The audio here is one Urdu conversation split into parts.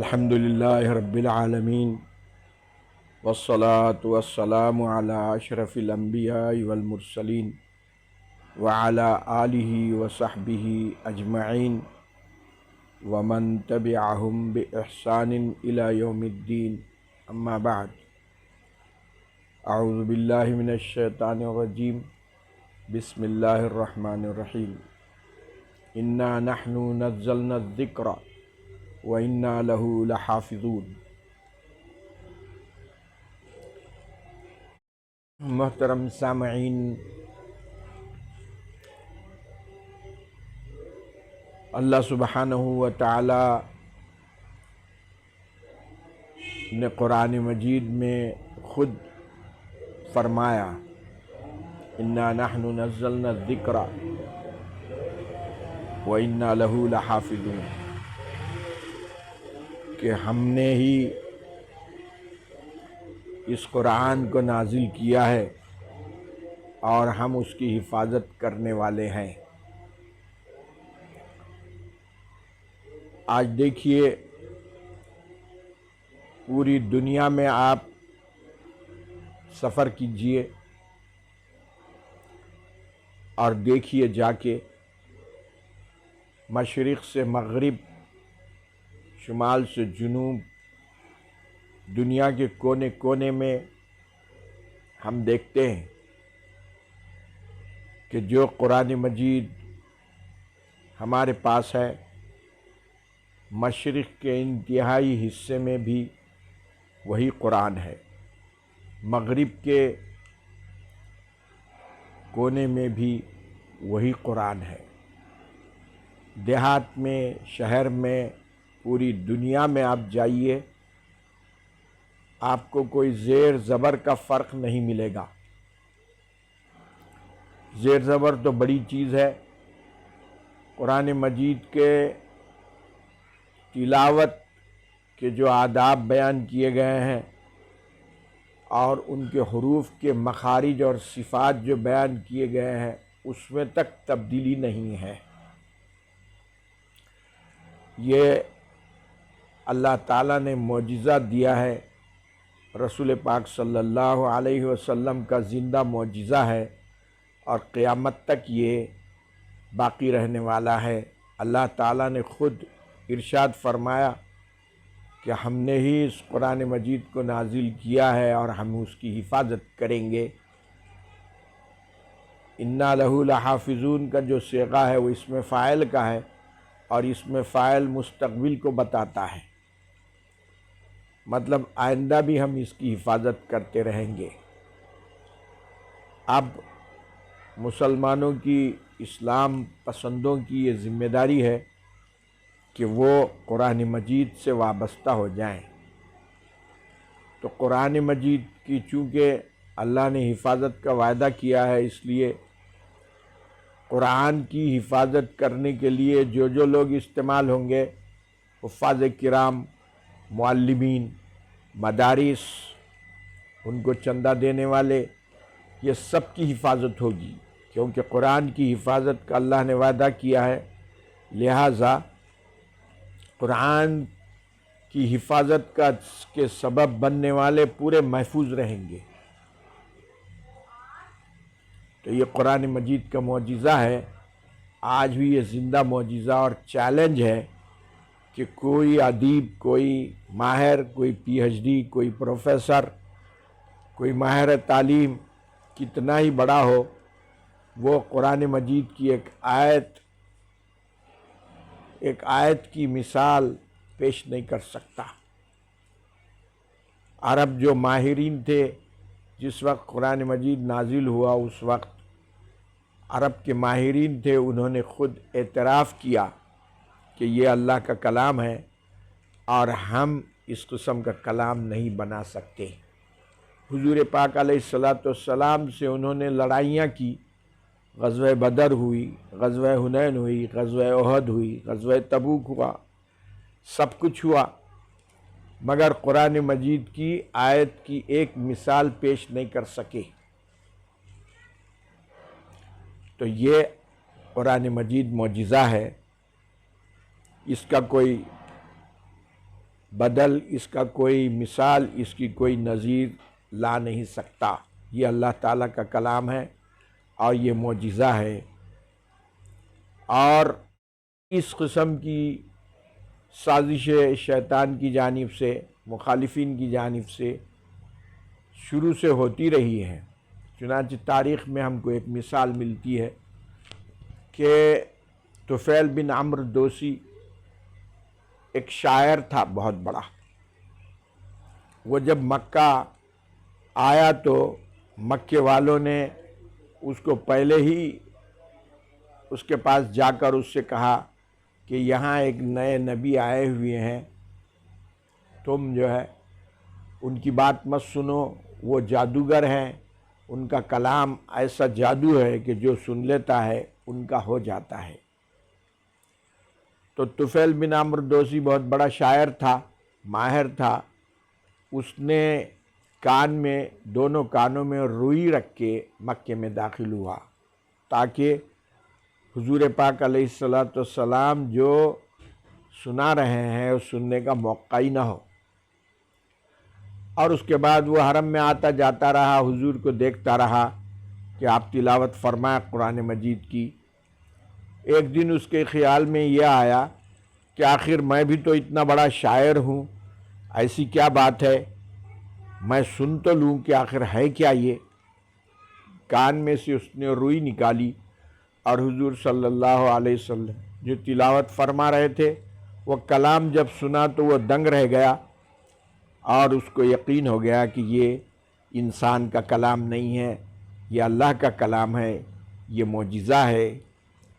الحمدللہ رب العالمین والصلاة والسلام علی اشرف الانبیاء والمرسلین وعلی آلہ وصحبہ اجمعین ومن تبعہم بإحسان الی یوم الدین، اما بعد۔ اعوذ باللہ من الشیطان الرجیم، بسم اللہ الرحمن الرحیم۔ انا نحن نزلنا الذکر وَإِنَّا لَهُ لَحَافِظُونَ۔ محترم سامعین، اللہ سبحانہ و تعالی نے قرآن مجید میں خود فرمایا اِنَّا نَحْنُ نَزَّلْنَا الذِّكْرَ وَإِنَّا لَهُ لَحَافِظُونَ، کہ ہم نے ہی اس قرآن کو نازل کیا ہے اور ہم اس کی حفاظت کرنے والے ہیں۔ آج دیکھیے، پوری دنیا میں آپ سفر کیجئے اور دیکھیے جا کے، مشرق سے مغرب، شمال سے جنوب، دنیا کے کونے کونے میں ہم دیکھتے ہیں کہ جو قرآن مجید ہمارے پاس ہے، مشرق کے انتہائی حصے میں بھی وہی قرآن ہے، مغرب کے کونے میں بھی وہی قرآن ہے، دیہات میں، شہر میں، پوری دنیا میں آپ جائیے، آپ کو کوئی زیر زبر کا فرق نہیں ملے گا۔ زیر زبر تو بڑی چیز ہے۔ قرآن مجید کے تلاوت کے جو آداب بیان کیے گئے ہیں اور ان کے حروف کے مخارج اور صفات جو بیان کیے گئے ہیں، اس میں تک تبدیلی نہیں ہے۔ یہ اللہ تعالیٰ نے معجزہ دیا ہے، رسول پاک صلی اللہ علیہ وسلم کا زندہ معجزہ ہے، اور قیامت تک یہ باقی رہنے والا ہے۔ اللہ تعالیٰ نے خود ارشاد فرمایا کہ ہم نے ہی اس قرآن مجید کو نازل کیا ہے اور ہم اس کی حفاظت کریں گے۔ اِنَّا لَهُ لَحَافِظُونَ کا جو صیغہ ہے وہ اسم فاعل کا ہے، اور اسم فاعل مستقبل کو بتاتا ہے، مطلب آئندہ بھی ہم اس کی حفاظت کرتے رہیں گے۔ اب مسلمانوں کی، اسلام پسندوں کی یہ ذمہ داری ہے کہ وہ قرآن مجید سے وابستہ ہو جائیں۔ تو قرآن مجید کی چونکہ اللہ نے حفاظت کا وعدہ کیا ہے، اس لیے قرآن کی حفاظت کرنے کے لیے جو لوگ استعمال ہوں گے، حفاظ کرام، معلمین، مدارس، ان کو چندہ دینے والے، یہ سب کی حفاظت ہوگی، کیونکہ قرآن کی حفاظت کا اللہ نے وعدہ کیا ہے، لہٰذا قرآن کی حفاظت کے سبب بننے والے پورے محفوظ رہیں گے۔ تو یہ قرآن مجید کا معجزہ ہے، آج بھی یہ زندہ معجزہ اور چیلنج ہے کہ کوئی ادیب، کوئی ماہر، کوئی پی ایچ ڈی، کوئی پروفیسر، کوئی ماہر تعلیم کتنا ہی بڑا ہو، وہ قرآن مجید کی ایک آیت کی مثال پیش نہیں کر سکتا۔ عرب جو ماہرین تھے، جس وقت قرآن مجید نازل ہوا، اس وقت عرب کے ماہرین تھے، انہوں نے خود اعتراف کیا کہ یہ اللہ کا کلام ہے اور ہم اس قسم کا کلام نہیں بنا سکتے۔ حضور پاک علیہ السلام سے انہوں نے لڑائیاں کی، غزوہ بدر ہوئی، غزوہ حنین ہوئی، غزوہ احد ہوئی، غزوہ تبوک ہوا، سب کچھ ہوا، مگر قرآن مجید کی آیت کی ایک مثال پیش نہیں کر سکے۔ تو یہ قرآن مجید معجزہ ہے، اس کا کوئی بدل، اس کا کوئی مثال، اس کی کوئی نظیر لا نہیں سکتا۔ یہ اللہ تعالیٰ کا کلام ہے اور یہ معجزہ ہے، اور اس قسم کی سازشیں شیطان کی جانب سے، مخالفین کی جانب سے شروع سے ہوتی رہی ہیں۔ چنانچہ تاریخ میں ہم کو ایک مثال ملتی ہے کہ طفیل بن عمرو دوسی ایک شاعر تھا بہت بڑا۔ وہ جب مکہ آیا تو مکے والوں نے اس کو پہلے ہی اس کے پاس جا کر اس سے کہا کہ یہاں ایک نئے نبی آئے ہوئے ہیں، تم جو ہے ان کی بات مت سنو، وہ جادوگر ہیں، ان کا کلام ایسا جادو ہے کہ جو سن لیتا ہے ان کا ہو جاتا ہے۔ تو طفیل بن عمرو دوسی بہت بڑا شاعر تھا، ماہر تھا۔ اس نے دونوں کانوں میں روئی رکھ کے مکے میں داخل ہوا تاکہ حضور پاک علیہ السلام جو سنا رہے ہیں اس سننے کا موقع ہی نہ ہو۔ اور اس کے بعد وہ حرم میں آتا جاتا رہا، حضور کو دیکھتا رہا کہ آپ تلاوت فرمائیں قرآن مجید کی۔ ایک دن اس کے خیال میں یہ آیا کہ آخر میں بھی تو اتنا بڑا شاعر ہوں، ایسی کیا بات ہے، میں سن تو لوں کہ آخر ہے کیا یہ۔ کان میں سے اس نے روئی نکالی اور حضور صلی اللہ علیہ وسلم جو تلاوت فرما رہے تھے وہ کلام جب سنا تو وہ دنگ رہ گیا، اور اس کو یقین ہو گیا کہ یہ انسان کا کلام نہیں ہے، یہ اللہ کا کلام ہے، یہ معجزہ ہے۔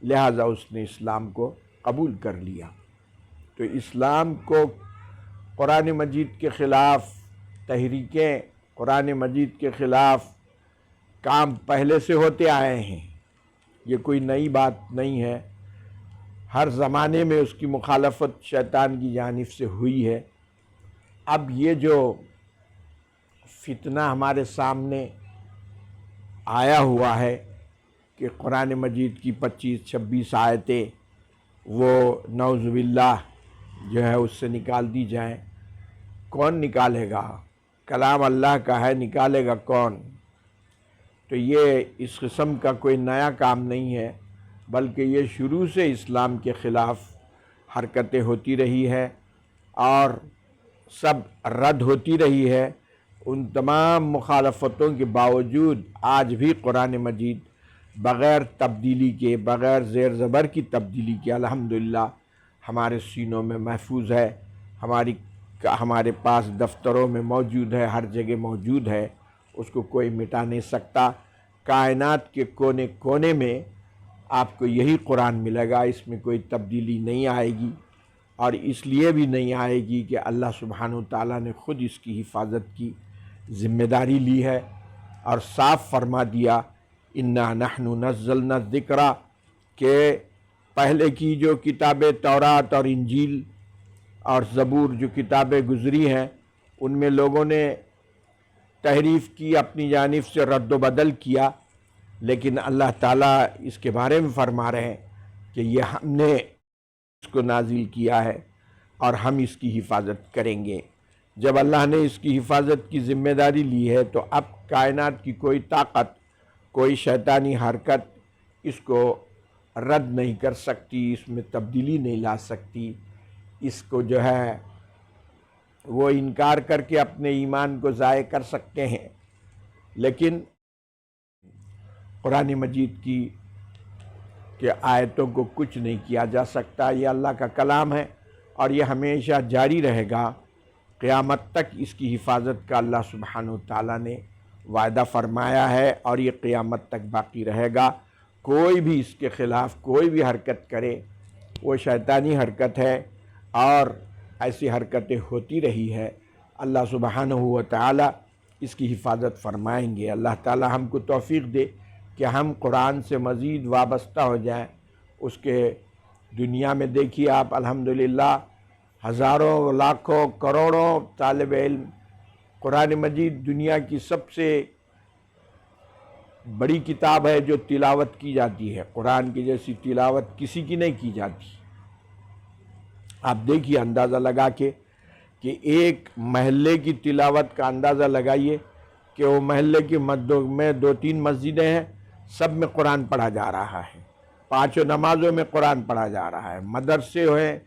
لہٰذا اس نے اسلام کو قبول کر لیا۔ تو اسلام کو قرآن مجید کے خلاف تحریکیں، قرآن مجید کے خلاف کام پہلے سے ہوتے آئے ہیں، یہ کوئی نئی بات نہیں ہے۔ ہر زمانے میں اس کی مخالفت شیطان کی جانب سے ہوئی ہے۔ اب یہ جو فتنہ ہمارے سامنے آیا ہوا ہے کہ قرآن مجید کی 25-26 آیتیں وہ نعوذ باللہ جو ہے اس سے نکال دی جائیں، کون نکالے گا؟ کلام اللہ کا ہے، نکالے گا کون؟ تو یہ اس قسم کا کوئی نیا کام نہیں ہے، بلکہ یہ شروع سے اسلام کے خلاف حرکتیں ہوتی رہی ہے اور سب رد ہوتی رہی ہے۔ ان تمام مخالفتوں کے باوجود آج بھی قرآن مجید بغیر تبدیلی کے، بغیر زیر زبر کی تبدیلی کے الحمدللہ ہمارے سینوں میں محفوظ ہے، ہمارے پاس دفتروں میں موجود ہے، ہر جگہ موجود ہے، اس کو کوئی مٹا نہیں سکتا۔ کائنات کے کونے کونے میں آپ کو یہی قرآن ملے گا، اس میں کوئی تبدیلی نہیں آئے گی، اور اس لیے بھی نہیں آئے گی کہ اللہ سبحانہ وتعالیٰ نے خود اس کی حفاظت کی ذمہ داری لی ہے اور صاف فرما دیا اِنَّا نَحْنُ نَزَّلْنَا الذِّكْرَ، کہ پہلے کی جو کتابیں تورات اور انجیل اور زبور جو کتابیں گزری ہیں ان میں لوگوں نے تحریف کی، اپنی جانب سے رد و بدل کیا، لیکن اللہ تعالیٰ اس کے بارے میں فرما رہے ہیں کہ یہ ہم نے اس کو نازل کیا ہے اور ہم اس کی حفاظت کریں گے۔ جب اللہ نے اس کی حفاظت کی ذمہ داری لی ہے تو اب کائنات کی کوئی طاقت، کوئی شیطانی حرکت اس کو رد نہیں کر سکتی، اس میں تبدیلی نہیں لا سکتی، اس کو جو ہے وہ انکار کر کے اپنے ایمان کو ضائع کر سکتے ہیں، لیکن قرآن مجید کی کہ آیتوں کو کچھ نہیں کیا جا سکتا۔ یہ اللہ کا کلام ہے اور یہ ہمیشہ جاری رہے گا، قیامت تک اس کی حفاظت کا اللہ سبحانہ وتعالیٰ نے وعدہ فرمایا ہے اور یہ قیامت تک باقی رہے گا۔ کوئی بھی اس کے خلاف کوئی بھی حرکت کرے وہ شیطانی حرکت ہے، اور ایسی حرکتیں ہوتی رہی ہے۔ اللہ سبحانہ وتعالیٰ اس کی حفاظت فرمائیں گے۔ اللہ تعالیٰ ہم کو توفیق دے کہ ہم قرآن سے مزید وابستہ ہو جائیں۔ اس کے دنیا میں دیکھیے آپ الحمدللہ ہزاروں، لاکھوں، کروڑوں طالب علم، قرآن مجید دنیا کی سب سے بڑی کتاب ہے جو تلاوت کی جاتی ہے، قرآن کی جیسی تلاوت کسی کی نہیں کی جاتی۔ آپ دیکھیے اندازہ لگا کے کہ ایک محلے کی تلاوت کا اندازہ لگائیے کہ وہ محلے کی میں 2-3 مسجدیں ہیں، سب میں قرآن پڑھا جا رہا ہے، 5 نمازوں میں قرآن پڑھا جا رہا ہے، مدرسے ہیں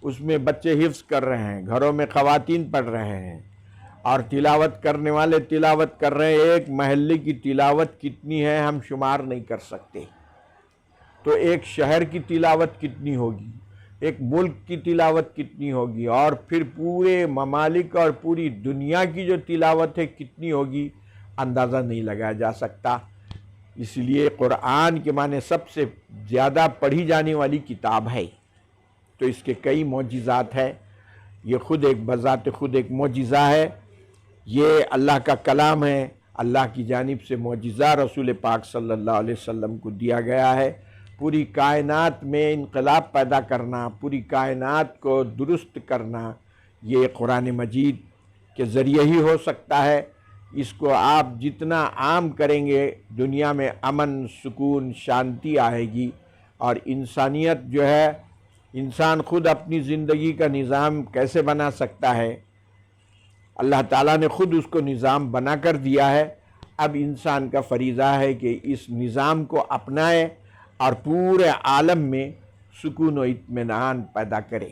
اس میں بچے حفظ کر رہے ہیں، گھروں میں خواتین پڑھ رہے ہیں، اور تلاوت کرنے والے تلاوت کر رہے ہیں۔ ایک محلے کی تلاوت کتنی ہے ہم شمار نہیں کر سکتے، تو ایک شہر کی تلاوت کتنی ہوگی، ایک ملک کی تلاوت کتنی ہوگی، اور پھر پورے ممالک اور پوری دنیا کی جو تلاوت ہے کتنی ہوگی، اندازہ نہیں لگایا جا سکتا۔ اس لیے قرآن کے معنی سب سے زیادہ پڑھی جانے والی کتاب ہے، تو اس کے کئی معجزات ہیں۔ یہ خود ایک بذات خود ایک معجزہ ہے، یہ اللہ کا کلام ہے، اللہ کی جانب سے معجزہ رسول پاک صلی اللہ علیہ وسلم کو دیا گیا ہے۔ پوری کائنات میں انقلاب پیدا کرنا، پوری کائنات کو درست کرنا، یہ قرآن مجید کے ذریعے ہی ہو سکتا ہے۔ اس کو آپ جتنا عام کریں گے، دنیا میں امن، سکون، شانتی آئے گی، اور انسانیت جو ہے، انسان خود اپنی زندگی کا نظام کیسے بنا سکتا ہے، اللہ تعالیٰ نے خود اس کو نظام بنا کر دیا ہے۔ اب انسان کا فریضہ ہے کہ اس نظام کو اپنائے اور پورے عالم میں سکون و اطمینان پیدا کرے۔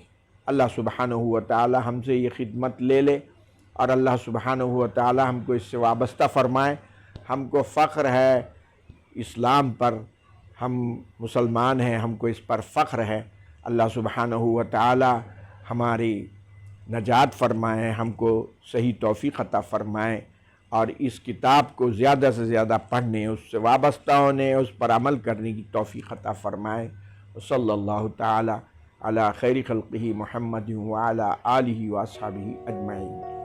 اللہ سبحانہ و تعالی ہم سے یہ خدمت لے لے، اور اللہ سبحانہ و تعالی ہم کو اس سے وابستہ فرمائے۔ ہم کو فخر ہے اسلام پر، ہم مسلمان ہیں، ہم کو اس پر فخر ہے۔ اللہ سبحانہ و تعالی ہماری نجات فرمائے، ہم کو صحیح توفیق عطا فرمائے، اور اس کتاب کو زیادہ سے زیادہ پڑھنے، اس سے وابستہ ہونے، اس پر عمل کرنے کی توفیق عطا فرمائے۔ صلی اللہ تعالی علی خیر خلقہ محمد وعلی آلہ واصحابہ اجمعین۔